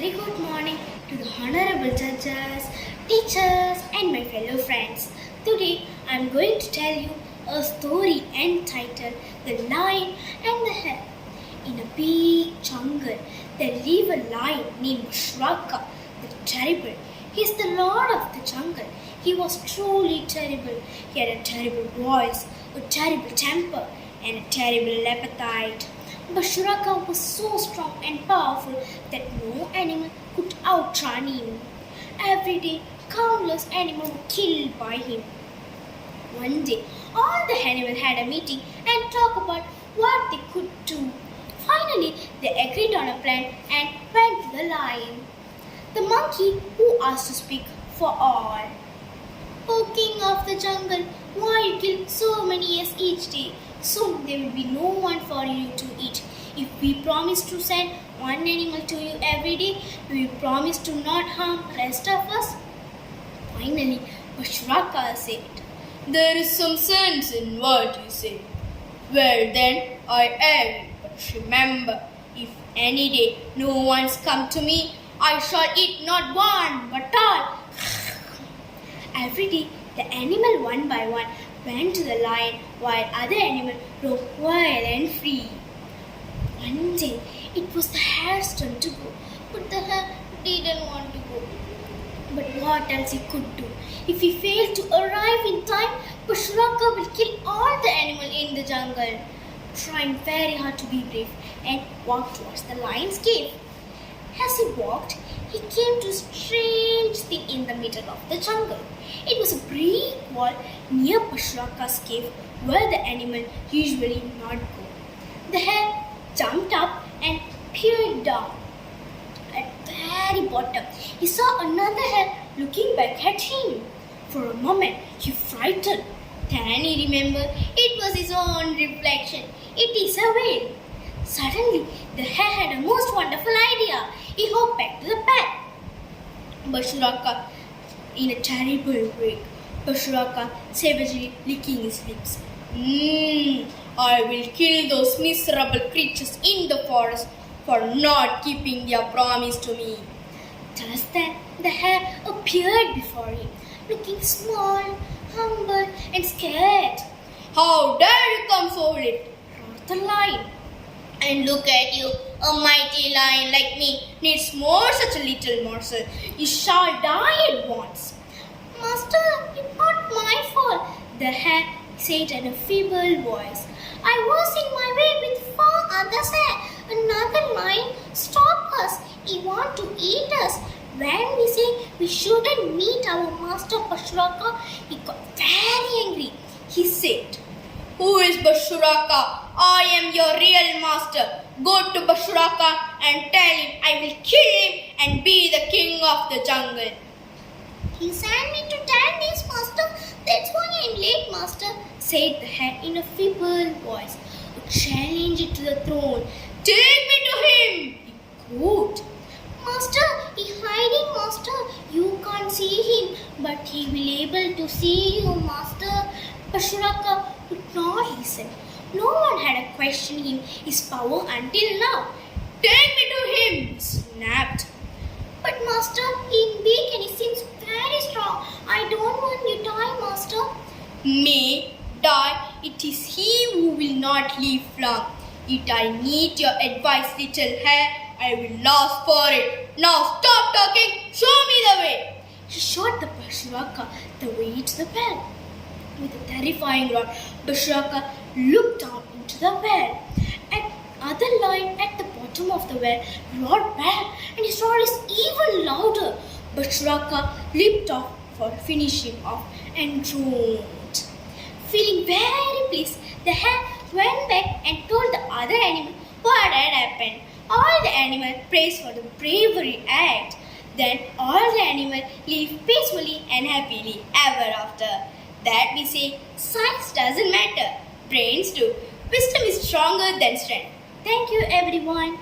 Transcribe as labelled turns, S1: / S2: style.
S1: very good morning to the honorable judges, teachers, and my fellow friends. Today I am going to tell you a story entitled The Lion and the Hare. In a big jungle, there lived a lion named Shraka the Terrible. He is the lord of the jungle. He was truly terrible. He had a terrible voice, a terrible temper, and a terrible appetite. But Shuraka was so strong and powerful that no animal could outrun him. Every day, countless animals were killed by him. One day, all the animals had a meeting and talked about what they could do. Finally, they agreed on a plan and went to the lion. The monkey who asked to speak for all. "O king of the jungle, why you kill so many years each day? Soon there will be no one for you to eat. If we promise to send one animal to you every day, will you promise to not harm the rest of us?" Finally, Bashraka said,
S2: "There is some sense in what you say. Well then, I agree. But remember, if any day no one's come to me, I shall eat not one but all."
S1: Every day, the animal one by one went to the lion while other animals roamed wild and free. One day, it was the hare's turn to go, but the hare didn't want to go. But what else he could do? If he failed to arrive in time, Pashraka will kill all the animals in the jungle. Trying very hard to be brave and walked towards the lion's cave. As he walked, he came to a strange thing in the middle of the jungle. It was a brick wall near Pashraka's cave where the animal usually not go. The hare jumped up and peered down. At the very bottom, he saw another hare looking back at him. For a moment, he frightened. Then he remembered it was his own reflection. It is a whale. Suddenly, the hare had a most wonderful idea. He hopped back to the pack. Bashraka, in a terrible way, Bashraka savagely licking his lips.
S2: I will kill those miserable creatures in the forest for not keeping their promise to me."
S1: Just then, the hare appeared before him, looking small, humble, and scared.
S2: "How dare you come so late?"
S1: roared the lion.
S2: "And look at you, a mighty lion like me needs more such a little morsel. You shall die at once."
S1: "Master, it's not my fault," the hare said in a feeble voice. "I was in my way with 4 others here. Another lion stopped us. He wants to eat us. When we say we shouldn't meet our master Pashraka, he got very angry. He said,
S2: "Who is Bashraka? I am your real master. Go to Bashraka and tell him I will kill him and be the king of the jungle."
S1: "He sent me to tell this, master. That's why I'm late, master," said the hare in a feeble voice. A challenge to the throne.
S2: "Take me to him," he called.
S1: "Master, he's hiding, master. You can't see him, but he will able to see you, master." Pashraka would not listen. No one had questioned him his power until now.
S2: "Take me to him," he snapped.
S1: "But master, he's big and he seems very strong. I don't want you to die, master."
S2: "May die, it is he who will not live long. If I need your advice, little hare, I will ask for it. Now stop talking, show me the way."
S1: He shot the Pashraka the way to the well. With a terrifying roar, Bashraka looked down into the well. An other lion at the bottom of the well roared back, and his roar is even louder. Bashraka leaped off for finishing off and drowned. Feeling very pleased, the hare went back and told the other animal what had happened. All the animals praised for the bravery act. Then all the animals lived peacefully and happily ever after. That we say, science doesn't matter, brains do. Wisdom is stronger than strength. Thank you, everyone.